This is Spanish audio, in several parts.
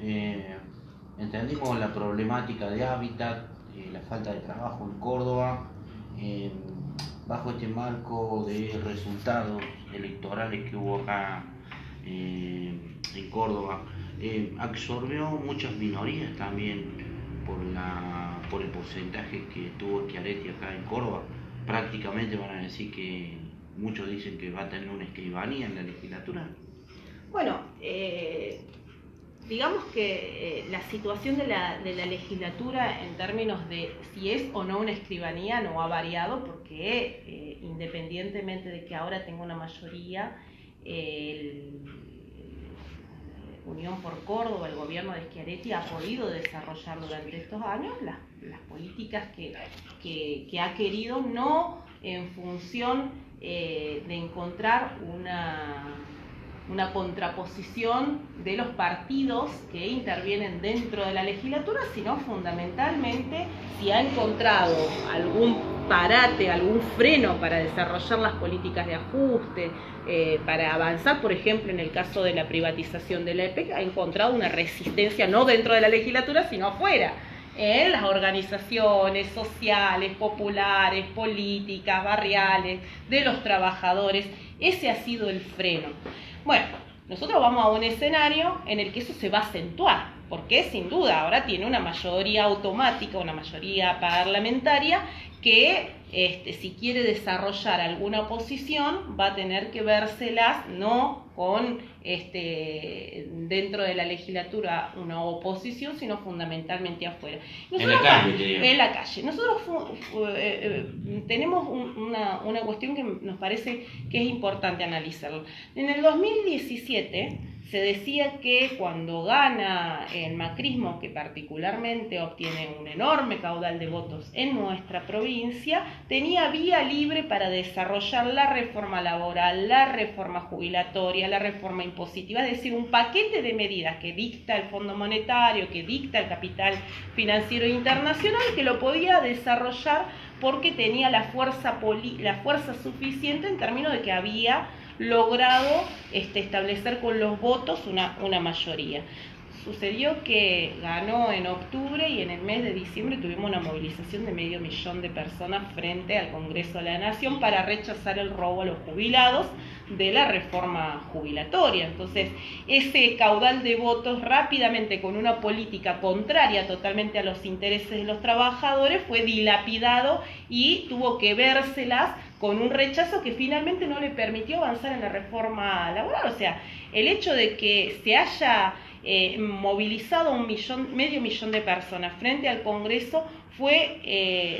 Eh, Entendimos la problemática de hábitat, la falta de trabajo en Córdoba, eh, bajo este marco de resultados electorales que hubo acá en Córdoba. Absorbió muchas minorías también por el porcentaje que tuvo Schiaretti acá en Córdoba. Prácticamente van a decir que muchos dicen que va a tener una escribanía en la legislatura. Bueno, digamos que la situación de la legislatura en términos de si es o no una escribanía no ha variado porque independientemente de que ahora tenga una mayoría, Unión por Córdoba, el gobierno de Schiaretti ha podido desarrollar durante estos años las políticas que ha querido, no en función de encontrar una contraposición de los partidos que intervienen dentro de la legislatura, sino fundamentalmente si ha encontrado algún parate, algún freno para desarrollar las políticas de ajuste, para avanzar, por ejemplo, en el caso de la privatización de la EPEC, ha encontrado una resistencia no dentro de la legislatura, sino afuera, en las organizaciones sociales, populares, políticas, barriales, de los trabajadores. Ese ha sido el freno. Bueno, nosotros vamos a un escenario en el que eso se va a acentuar, porque sin duda ahora tiene una mayoría automática, una mayoría parlamentaria que si quiere desarrollar alguna oposición va a tener que vérselas no con dentro de la legislatura una oposición, sino fundamentalmente afuera. Nosotros, en la calle. En la calle. Nosotros tenemos una cuestión que nos parece que es importante analizarlo. En el 2017 se decía que cuando gana el macrismo, que particularmente obtiene un enorme caudal de votos en nuestra provincia, tenía vía libre para desarrollar la reforma laboral, la reforma jubilatoria, la reforma impositiva, es decir, un paquete de medidas que dicta el Fondo Monetario, que dicta el capital financiero internacional, que lo podía desarrollar porque tenía la fuerza suficiente en términos de que había logrado establecer con los votos una mayoría. Sucedió que ganó en octubre y en el mes de diciembre tuvimos una movilización de 500.000 de personas frente al Congreso de la Nación para rechazar el robo a los jubilados de la reforma jubilatoria. Entonces, ese caudal de votos rápidamente con una política contraria totalmente a los intereses de los trabajadores fue dilapidado y tuvo que vérselas con un rechazo que finalmente no le permitió avanzar en la reforma laboral. O sea, el hecho de que se haya movilizado 500.000 de personas frente al Congreso fue,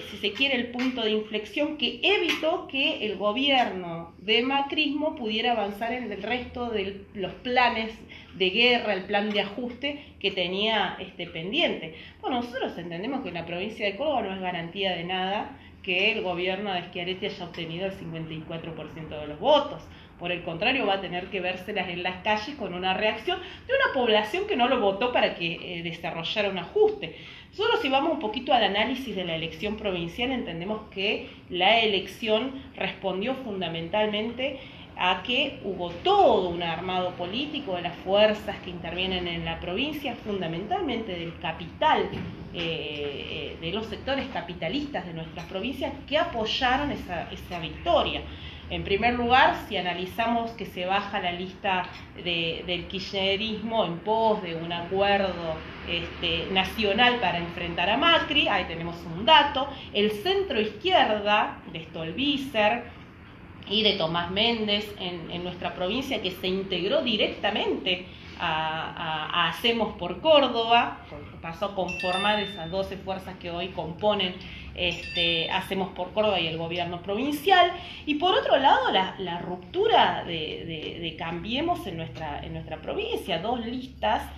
si se quiere, el punto de inflexión que evitó que el gobierno de macrismo pudiera avanzar en el resto de los planes de guerra, el plan de ajuste que tenía pendiente. Bueno, nosotros entendemos que en la provincia de Córdoba no es garantía de nada que el gobierno de Schiaretti haya obtenido el 54% de los votos. Por el contrario, va a tener que vérselas en las calles con una reacción de una población que no lo votó para que desarrollara un ajuste. Nosotros, si vamos un poquito al análisis de la elección provincial, entendemos que la elección respondió fundamentalmente a que hubo todo un armado político de las fuerzas que intervienen en la provincia, fundamentalmente del capital, de los sectores capitalistas de nuestras provincias, que apoyaron esa victoria. En primer lugar, si analizamos que se baja la lista del kirchnerismo en pos de un acuerdo nacional para enfrentar a Macri, ahí tenemos un dato. El centro izquierda de Stolbizer y de Tomás Méndez en nuestra provincia, que se integró directamente a Hacemos por Córdoba, pasó a conformar esas 12 fuerzas que hoy componen Hacemos por Córdoba y el gobierno provincial. Y por otro lado, la ruptura de Cambiemos en nuestra provincia, dos listas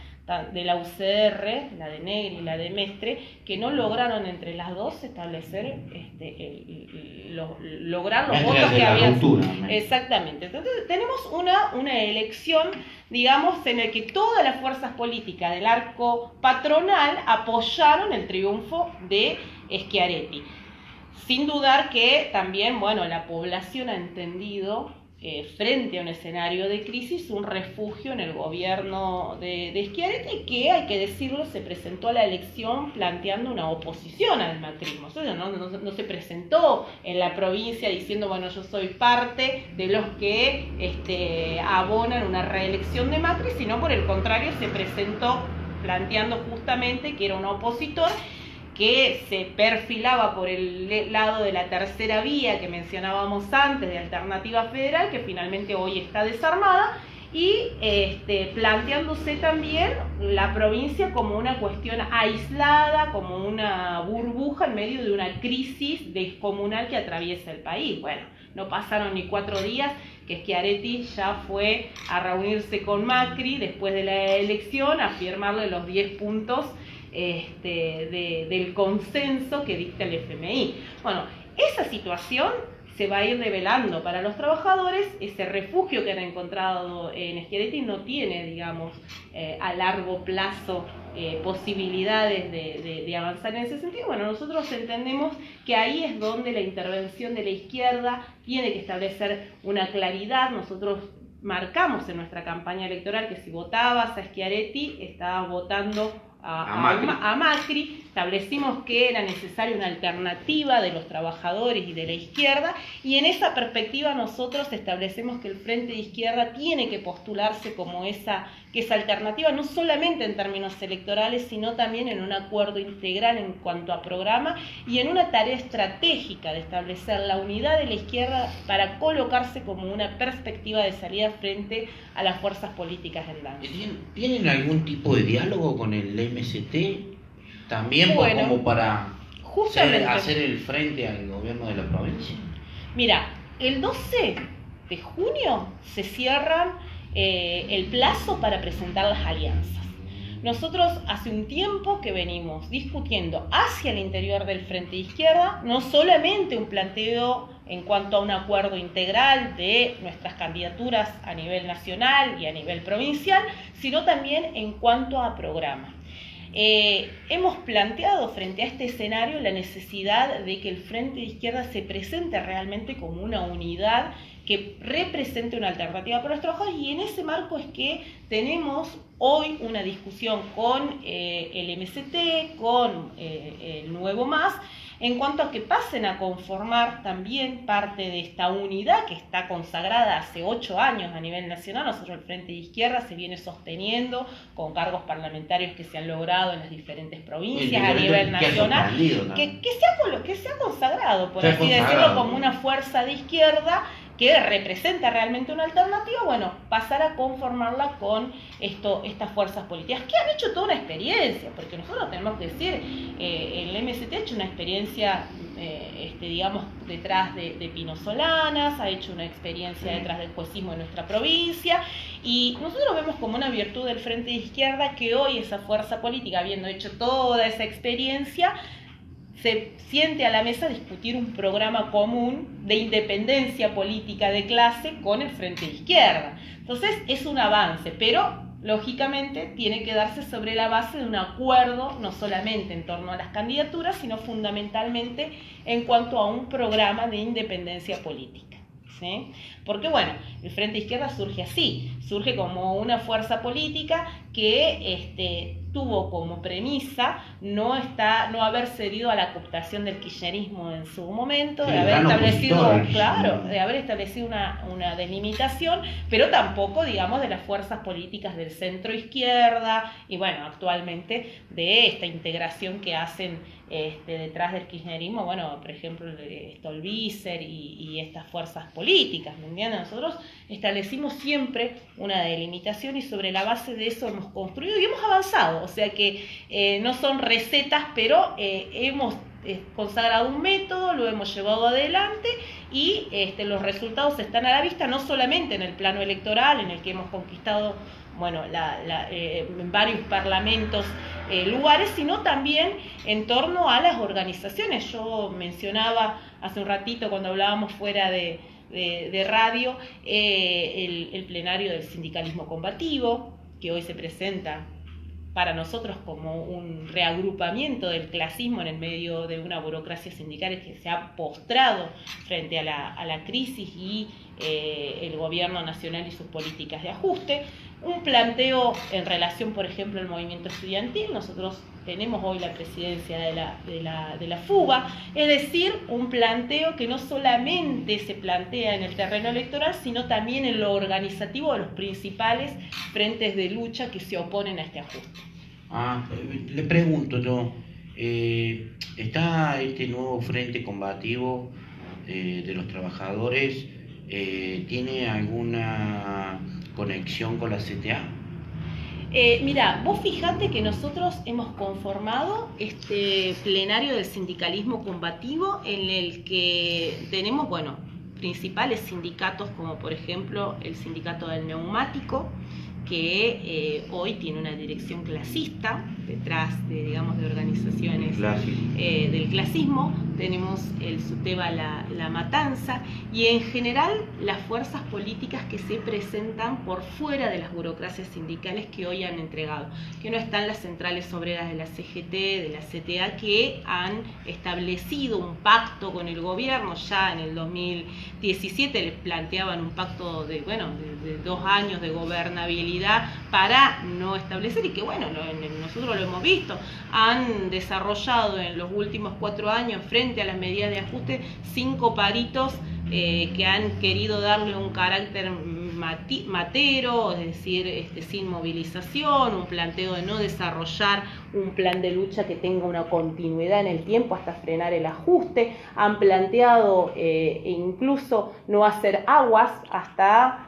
de la UCR, la de Negri y la de Mestre, que no lograron entre las dos establecer lograr los votos que habían. Exactamente. Entonces tenemos una elección, digamos, en la que todas las fuerzas políticas del arco patronal apoyaron el triunfo de Schiaretti. Sin dudar que también, bueno, la población ha entendido frente a un escenario de crisis, un refugio en el gobierno de Schiaretti, que, hay que decirlo, se presentó a la elección planteando una oposición al macrismo. O sea, no se presentó en la provincia diciendo, bueno, yo soy parte de los que abonan una reelección de Macri, sino por el contrario se presentó planteando justamente que era un opositor que se perfilaba por el lado de la tercera vía que mencionábamos antes, de Alternativa Federal, que finalmente hoy está desarmada, y planteándose también la provincia como una cuestión aislada, como una burbuja en medio de una crisis descomunal que atraviesa el país. Bueno, no pasaron ni 4 días que Schiaretti ya fue a reunirse con Macri después de la elección, a firmarle los 10 puntos del consenso que dicta el FMI. Bueno, esa situación se va a ir revelando para los trabajadores. Ese refugio que han encontrado en Schiaretti no tiene, digamos, a largo plazo posibilidades de avanzar en ese sentido. Bueno, nosotros entendemos que ahí es donde la intervención de la izquierda tiene que establecer una claridad. Nosotros marcamos en nuestra campaña electoral que si votabas a Schiaretti, estabas votando a Macri. Establecimos que era necesaria una alternativa de los trabajadores y de la izquierda, y en esa perspectiva nosotros establecemos que el Frente de Izquierda tiene que postularse como esa alternativa, no solamente en términos electorales, sino también en un acuerdo integral en cuanto a programa y en una tarea estratégica de establecer la unidad de la izquierda para colocarse como una perspectiva de salida frente a las fuerzas políticas en danza. ¿Tienen algún tipo de diálogo con el MST? También, bueno, como para hacer el frente al gobierno de la provincia. Mira, el 12 de junio se cierran el plazo para presentar las alianzas. Nosotros hace un tiempo que venimos discutiendo hacia el interior del Frente de Izquierda, no solamente un planteo en cuanto a un acuerdo integral de nuestras candidaturas a nivel nacional y a nivel provincial, sino también en cuanto a programa. Hemos planteado frente a este escenario la necesidad de que el Frente de Izquierda se presente realmente como una unidad que represente una alternativa para los trabajadores, y en ese marco es que tenemos hoy una discusión con el MST, con el Nuevo Más, en cuanto a que pasen a conformar también parte de esta unidad que está consagrada hace 8 años a nivel nacional. Nosotros el Frente de Izquierda se viene sosteniendo con cargos parlamentarios que se han logrado en las diferentes provincias a nivel nacional, que se ha consagrado, por así decirlo, como una fuerza de izquierda que representa realmente una alternativa. Bueno, pasar a conformarla con estas fuerzas políticas, que han hecho toda una experiencia, porque nosotros tenemos que decir, el MST ha hecho una experiencia, digamos, detrás de Pino Solanas, ha hecho una experiencia detrás del juecismo en nuestra provincia, y nosotros vemos como una virtud del Frente de Izquierda que hoy esa fuerza política, habiendo hecho toda esa experiencia, se siente a la mesa a discutir un programa común de independencia política de clase con el Frente de Izquierda. Entonces es un avance, pero lógicamente tiene que darse sobre la base de un acuerdo, no solamente en torno a las candidaturas, sino fundamentalmente en cuanto a un programa de independencia política, ¿sí? Porque bueno, el Frente de Izquierda surge así, surge como una fuerza política que tuvo como premisa no haber cedido a la cooptación del kirchnerismo en su momento, de haber establecido una delimitación, pero tampoco, digamos, de las fuerzas políticas del centro izquierda, y bueno, actualmente de esta integración que hacen detrás del kirchnerismo, bueno, por ejemplo, Stolbizer y estas fuerzas políticas, ¿me entienden? Nosotros establecimos siempre una delimitación y sobre la base de eso hemos construido y hemos avanzado, o sea que no son recetas, pero hemos consagrado un método, lo hemos llevado adelante y los resultados están a la vista, no solamente en el plano electoral, en el que hemos conquistado, bueno, en varios parlamentos lugares, sino también en torno a las organizaciones. Yo mencionaba hace un ratito, cuando hablábamos fuera de radio, el plenario del sindicalismo combativo, que hoy se presenta para nosotros como un reagrupamiento del clasismo en el medio de una burocracia sindical que se ha postrado frente a la crisis y el gobierno nacional y sus políticas de ajuste. Un planteo en relación, por ejemplo, al movimiento estudiantil. Nosotros tenemos hoy la presidencia de la FUBA, es decir, un planteo que no solamente se plantea en el terreno electoral, sino también en lo organizativo de los principales frentes de lucha que se oponen a este ajuste. Le pregunto yo, ¿está este nuevo frente combativo de los trabajadores, tiene alguna conexión con la CTA? Mira, vos fijate que nosotros hemos conformado este plenario del sindicalismo combativo en el que tenemos, principales sindicatos como por ejemplo el sindicato del neumático, que hoy tiene una dirección clasista detrás de organizaciones del clasismo. Tenemos el SUTEBA La Matanza y en general las fuerzas políticas que se presentan por fuera de las burocracias sindicales que hoy han entregado, que no están las centrales obreras de la CGT, de la CTA, que han establecido un pacto con el gobierno. Ya en el 2017 les planteaban un pacto de 2 años de gobernabilidad para no establecer, y que nosotros lo hemos visto, han desarrollado en los últimos 4 años frente a las medidas de ajuste 5 paritos que han querido darle un carácter matero, es decir, sin movilización, un planteo de no desarrollar un plan de lucha que tenga una continuidad en el tiempo hasta frenar el ajuste. Han planteado incluso no hacer olas hasta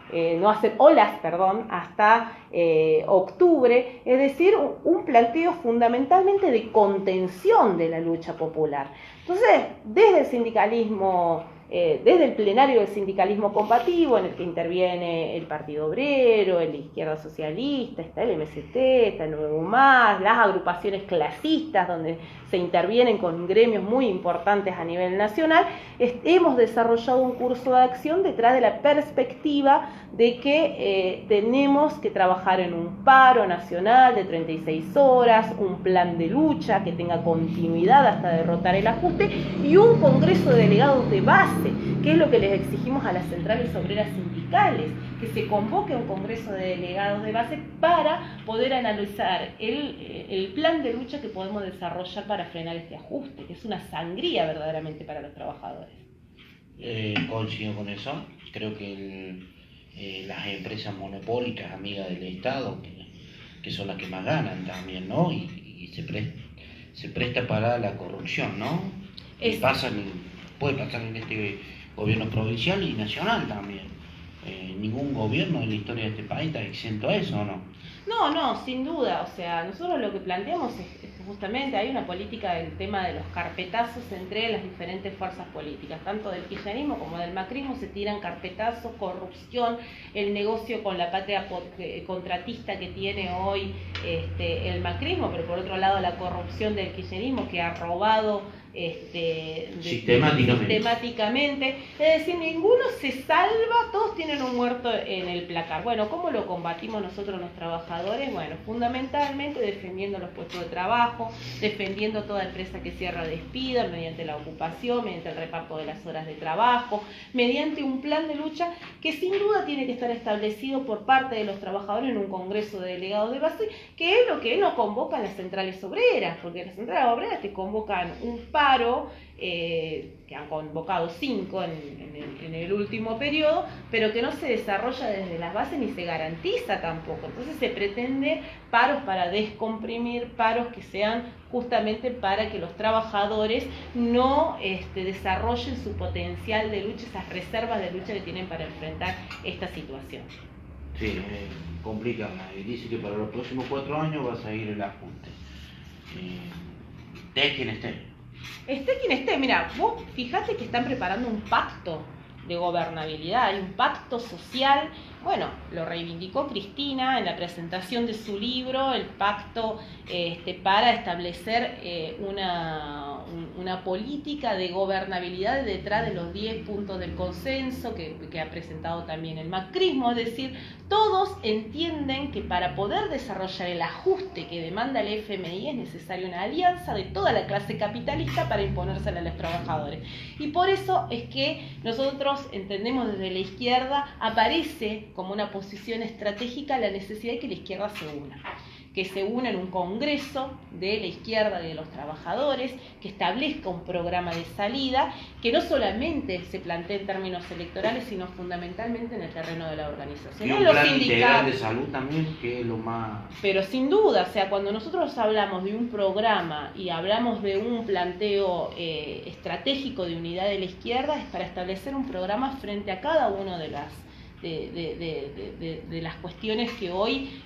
octubre, es decir, un planteo fundamentalmente de contención de la lucha popular. Entonces, desde el sindicalismo, desde el plenario del sindicalismo combativo, en el que interviene el Partido Obrero, la Izquierda Socialista, está el MST, está el Nuevo Más, las agrupaciones clasistas, donde se intervienen con gremios muy importantes a nivel nacional, hemos desarrollado un curso de acción detrás de la perspectiva de que tenemos que trabajar en un paro nacional de 36 horas, un plan de lucha que tenga continuidad hasta derrotar el ajuste y un congreso de delegados de base, que es lo que les exigimos a las centrales obreras sindicales, que se convoque un congreso de delegados de base para poder analizar el plan de lucha que podemos desarrollar para frenar este ajuste, que es una sangría verdaderamente para los trabajadores. Coincido con eso. Creo que las empresas monopólicas, amigas del Estado, que son las que más ganan también, ¿no? Y se presta para la corrupción, ¿no? Puede pasar en este gobierno provincial y nacional también. Ningún gobierno en la historia de este país está exento a eso, ¿o no? No, sin duda. O sea, nosotros lo que planteamos es justamente hay una política del tema de los carpetazos entre las diferentes fuerzas políticas, tanto del kirchnerismo como del macrismo. Se tiran carpetazos, corrupción, el negocio con la patria contratista que tiene hoy el macrismo, pero por otro lado la corrupción del kirchnerismo, que ha robado sistemáticamente. Es decir, ninguno se salva, todos tienen un muerto en el placar. ¿Cómo lo combatimos nosotros los trabajadores? Fundamentalmente defendiendo los puestos de trabajo, defendiendo toda empresa que cierra despidos, mediante la ocupación, mediante el reparto de las horas de trabajo, mediante un plan de lucha que sin duda tiene que estar establecido por parte de los trabajadores en un congreso de delegados de base, que es lo que no convocan las centrales obreras, porque las centrales obreras te convocan un paro, que han convocado 5 en el último periodo, pero que no se desarrolla desde las bases ni se garantiza tampoco. Entonces se pretende paros para descomprimir, paros que sean justamente para que los trabajadores no desarrollen su potencial de lucha, esas reservas de lucha que tienen para enfrentar esta situación. Sí, complicada. Y dice que para los próximos 4 años va a seguir el ajuste. Esté quien esté. Esté quien esté, mira, vos fijate que están preparando un pacto de gobernabilidad, hay un pacto social bueno, lo reivindicó Cristina en la presentación de su libro, el pacto para establecer una política de gobernabilidad detrás de los 10 puntos del consenso que ha presentado también el macrismo. Es decir, todos entienden que para poder desarrollar el ajuste que demanda el FMI es necesaria una alianza de toda la clase capitalista para imponérsela a los trabajadores. Y por eso es que nosotros entendemos desde la izquierda, aparece como una posición estratégica la necesidad de que la izquierda se una en un congreso de la izquierda de los trabajadores, que establezca un programa de salida, que no solamente se plantee en términos electorales, sino fundamentalmente en el terreno de la organización. Y un plan integral de salud también, que es lo más... Pero sin duda, o sea, cuando nosotros hablamos de un programa y hablamos de un planteo estratégico de unidad de la izquierda, es para establecer un programa frente a cada una de las cuestiones que hoy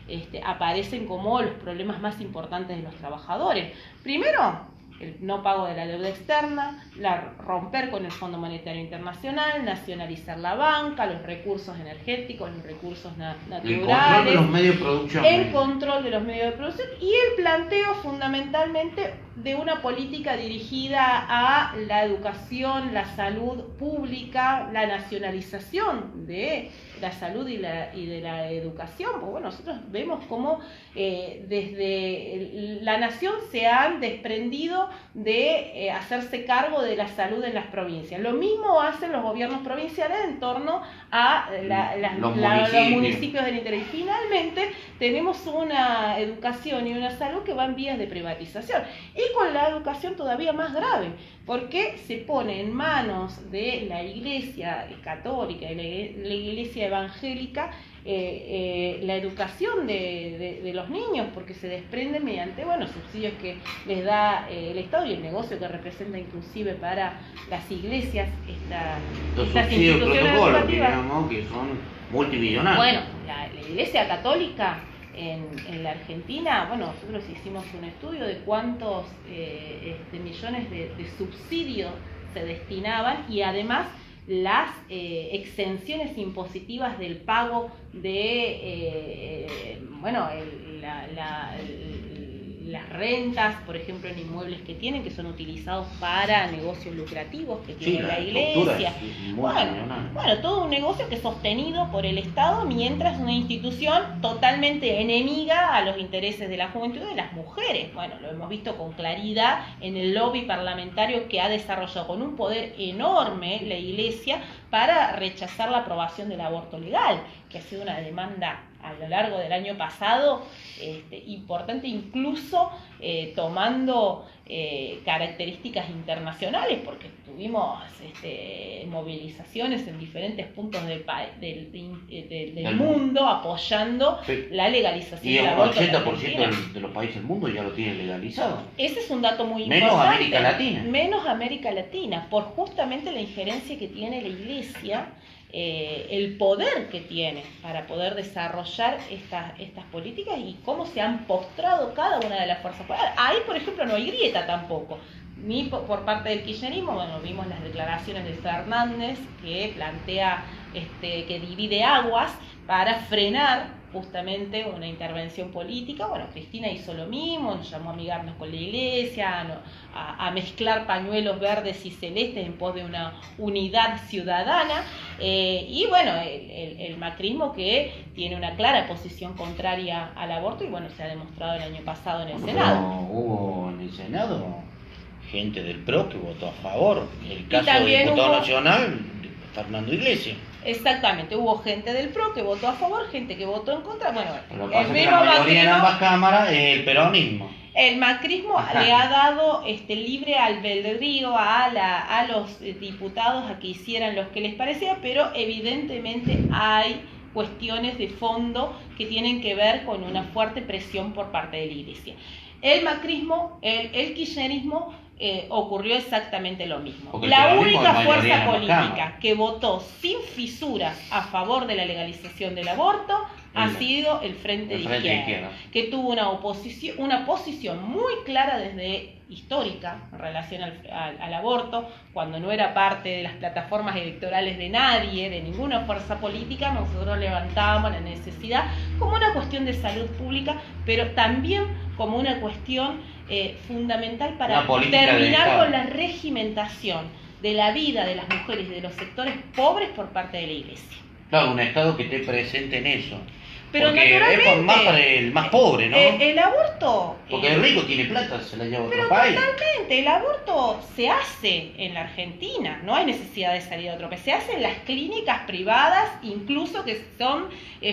aparecen como los problemas más importantes de los trabajadores. Primero, el no pago de la deuda externa, romper con el Fondo Monetario Internacional, nacionalizar la banca, los recursos energéticos, los recursos naturales, el control de los medios de producción, y el planteo fundamentalmente de una política dirigida a la educación, la salud pública, la nacionalización de la salud y de la educación. Pues bueno, nosotros vemos cómo desde la nación se han desprendido de hacerse cargo de la salud en las provincias. Lo mismo hacen los gobiernos provinciales en torno a los municipios del interior. Y finalmente tenemos una educación y una salud que va en vías de privatización. Y con la educación todavía más grave, porque se pone en manos de la Iglesia católica y la Iglesia evangélica la educación de los niños, porque se desprende mediante subsidios que les da el Estado y el negocio que representa inclusive para las iglesias estas instituciones educativas, digamos, que son multimillonarios. Bueno, la Iglesia católica en la Argentina, nosotros hicimos un estudio de cuántos millones de subsidios se destinaban, y además las exenciones impositivas del pago de las rentas, por ejemplo, en inmuebles que tienen, que son utilizados para negocios lucrativos que tiene la iglesia. Todo un negocio que es sostenido por el Estado, mientras una institución totalmente enemiga a los intereses de la juventud y de las mujeres. Bueno, lo hemos visto con claridad en el lobby parlamentario que ha desarrollado con un poder enorme la iglesia para rechazar la aprobación del aborto legal, que ha sido una demanda a lo largo del año pasado importante, incluso tomando características internacionales, porque tuvimos movilizaciones en diferentes puntos del mundo apoyando la legalización del aborto. Y el 80% de los países del mundo ya lo tienen legalizado. Ese es un dato muy importante. Menos América Latina, por justamente la injerencia que tiene la Iglesia, el poder que tiene para poder desarrollar estas políticas y cómo se han postrado cada una de las fuerzas políticas. Ahí, por ejemplo, no hay grieta tampoco, ni por parte del kirchnerismo. Vimos las declaraciones de Fernández, que plantea que divide aguas para frenar justamente una intervención política. Cristina hizo lo mismo, nos llamó a amigarnos con la iglesia, a mezclar pañuelos verdes y celestes en pos de una unidad ciudadana, y el macrismo, que tiene una clara posición contraria al aborto, y se ha demostrado el año pasado en el Senado. Hubo en el Senado gente del PRO que votó a favor, el caso del diputado nacional Fernando Iglesias. Exactamente, hubo gente del PRO que votó a favor, gente que votó en contra. Pero pasa que la mayoría en ambas cámaras es el peronismo. El macrismo le ha dado libre albedrío a los diputados a que hicieran lo que les parecía, pero evidentemente hay cuestiones de fondo que tienen que ver con una fuerte presión por parte de la Iglesia. El macrismo, el kirchnerismo, ocurrió exactamente lo mismo. Porque la única fuerza política que votó sin fisuras a favor de la legalización del aborto ha sido el Frente de Izquierda, que tuvo una posición muy clara desde histórica en relación al aborto, cuando no era parte de las plataformas electorales de nadie, de ninguna fuerza política. Nosotros levantábamos la necesidad como una cuestión de salud pública, pero también como una cuestión fundamental para terminar con la regimentación de la vida de las mujeres y de los sectores pobres por parte de la Iglesia. Claro, un Estado que esté presente en eso. Pero porque es más para el más pobre, ¿no? El aborto... Porque el rico tiene plata, se la lleva a otro país. Totalmente, el aborto se hace en la Argentina, no hay necesidad de salir a otro país. Se hace en las clínicas privadas, incluso que son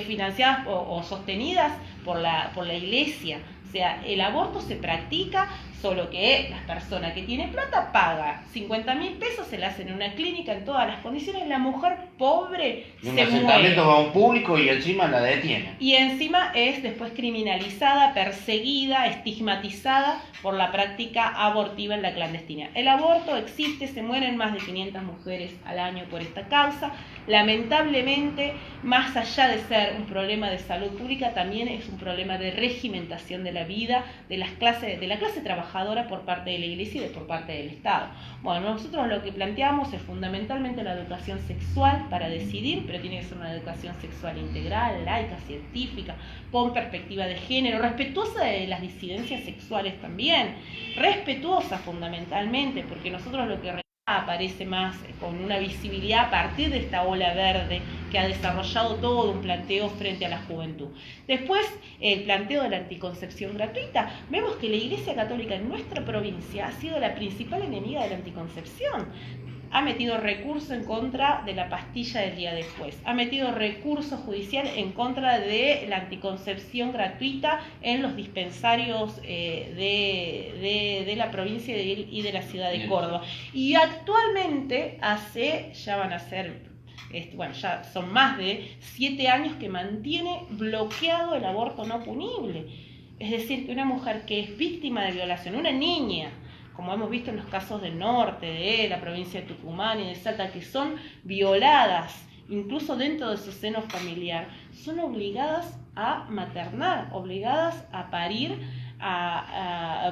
financiadas o sostenidas por la Iglesia. O sea, el aborto se practica, solo que las personas que tienen plata paga 50.000 pesos, se la hacen en una clínica en todas las condiciones, la mujer pobre se muere. Un asentamiento va a un público y encima la detiene. Y encima es después criminalizada, perseguida, estigmatizada por la práctica abortiva en la clandestina. El aborto existe, se mueren más de 500 mujeres al año por esta causa. Lamentablemente, más allá de ser un problema de salud pública, también es un problema de regimentación de la vida de la clase trabajadora por parte de la Iglesia y por parte del Estado. Bueno, nosotros lo que planteamos es fundamentalmente la educación sexual para decidir, pero tiene que ser una educación sexual integral, laica, científica, con perspectiva de género, respetuosa de las disidencias sexuales también, respetuosa fundamentalmente, porque nosotros lo que aparece más con una visibilidad a partir de esta ola verde que ha desarrollado todo un planteo frente a la juventud. Después, el planteo de la anticoncepción gratuita. Vemos que la Iglesia Católica en nuestra provincia ha sido la principal enemiga de la anticoncepción. Ha metido recurso en contra de la pastilla del día después. Ha metido recurso judicial en contra de la anticoncepción gratuita en los dispensarios de la provincia y de la ciudad de Córdoba. Y actualmente ya son más de 7 años que mantiene bloqueado el aborto no punible. Es decir, que una mujer que es víctima de violación, una niña, como hemos visto en los casos del norte, de la provincia de Tucumán y de Salta, que son violadas, incluso dentro de su seno familiar, son obligadas a maternar, obligadas a parir,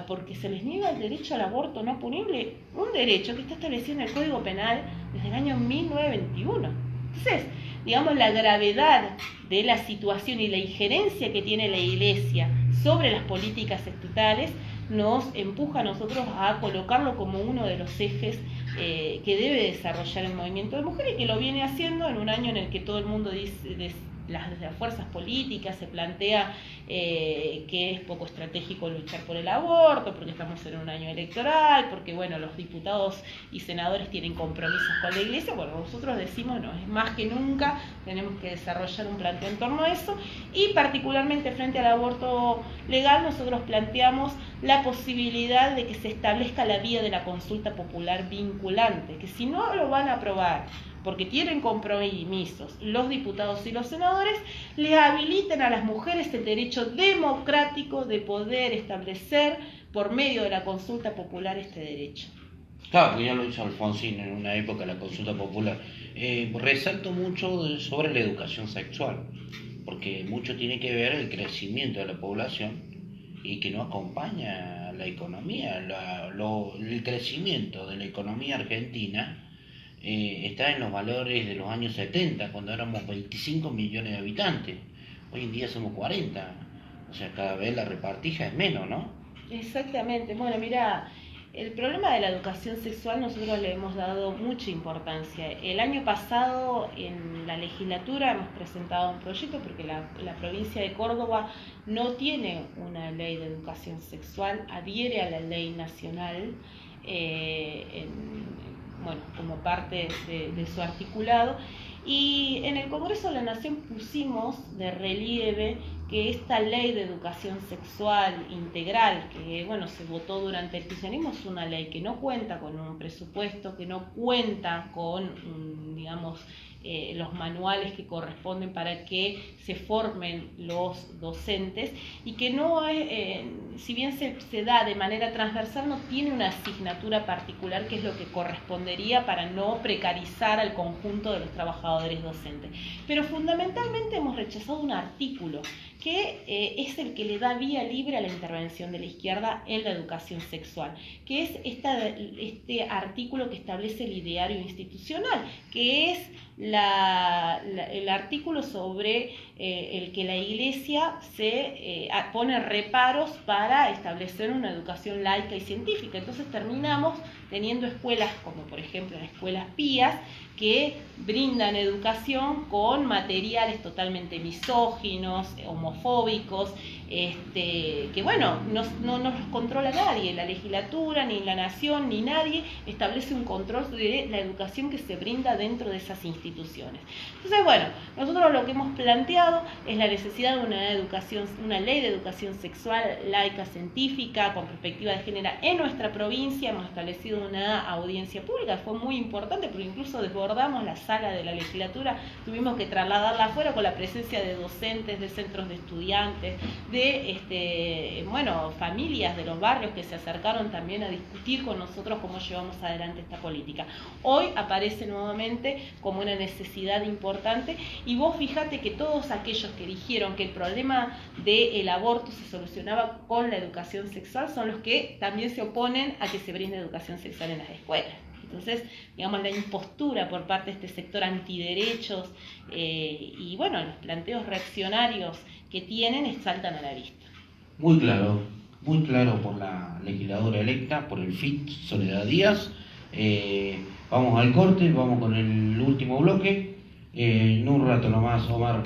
porque se les niega el derecho al aborto no punible, un derecho que está establecido en el Código Penal desde el año 1921. Entonces, digamos, la gravedad de la situación y la injerencia que tiene la Iglesia sobre las políticas estatales nos empuja a nosotros a colocarlo como uno de los ejes que debe desarrollar el movimiento de mujeres, y que lo viene haciendo en un año en el que todo el mundo dice, desde las fuerzas políticas se plantea que es poco estratégico luchar por el aborto, porque estamos en un año electoral, porque bueno, los diputados y senadores tienen compromisos con la Iglesia. Bueno, nosotros decimos, no, es más que nunca, tenemos que desarrollar un planteo en torno a eso, y particularmente frente al aborto legal, nosotros planteamos la posibilidad de que se establezca la vía de la consulta popular vinculante, que si no lo van a aprobar porque tienen compromisos los diputados y los senadores, le habiliten a las mujeres el derecho democrático de poder establecer por medio de la consulta popular este derecho. Claro, porque ya lo hizo Alfonsín en una época, la consulta popular. Resalto mucho sobre la educación sexual, porque mucho tiene que ver el crecimiento de la población y que no acompaña la economía. El crecimiento de la economía argentina está en los valores de los años 70, cuando éramos 25 millones de habitantes. Hoy en día somos 40, o sea, cada vez la repartija es menos, ¿no? Exactamente. Bueno, mira, el problema de la educación sexual nosotros le hemos dado mucha importancia. El año pasado en la legislatura hemos presentado un proyecto, porque la provincia de Córdoba no tiene una ley de educación sexual, adhiere a la ley nacional, como parte de su articulado, y en el Congreso de la Nación pusimos de relieve que esta ley de educación sexual integral, que bueno, se votó durante el kirchnerismo, es una ley que no cuenta con un presupuesto, que no cuenta con, digamos, los manuales que corresponden para que se formen los docentes, y que no es, si bien se da de manera transversal, no tiene una asignatura particular, que es lo que correspondería para no precarizar al conjunto de los trabajadores docentes. Pero fundamentalmente hemos rechazado un artículo que es el que le da vía libre a la intervención de la izquierda en la educación sexual, que es este artículo que establece el ideario institucional, que es el artículo sobre el que la Iglesia se pone reparos para establecer una educación laica y científica. Entonces terminamos teniendo escuelas como por ejemplo las escuelas pías, que brindan educación con materiales totalmente misóginos, homofóbicos, que bueno, no los controla nadie, la legislatura, ni la nación, ni nadie establece un control de la educación que se brinda dentro de esas instituciones. Entonces, bueno, nosotros lo que hemos planteado es la necesidad de una ley de educación sexual laica, científica, con perspectiva de género en nuestra provincia. Hemos establecido una audiencia pública, fue muy importante, porque incluso desbordamos la sala de la legislatura, tuvimos que trasladarla afuera con la presencia de docentes, de centros de estudiantes, de familias de los barrios que se acercaron también a discutir con nosotros cómo llevamos adelante esta política. Hoy aparece nuevamente como una necesidad importante, y vos fíjate que todos aquellos que dijeron que el problema del aborto se solucionaba con la educación sexual son los que también se oponen a que se brinde educación sexual en las escuelas. Entonces, digamos, la impostura por parte de este sector antiderechos y bueno, los planteos reaccionarios que tienen saltan a la vista. Muy claro por la legisladora electa, por el FIT, Soledad Díaz. Vamos al corte, vamos con el último bloque. En un rato nomás, Omar.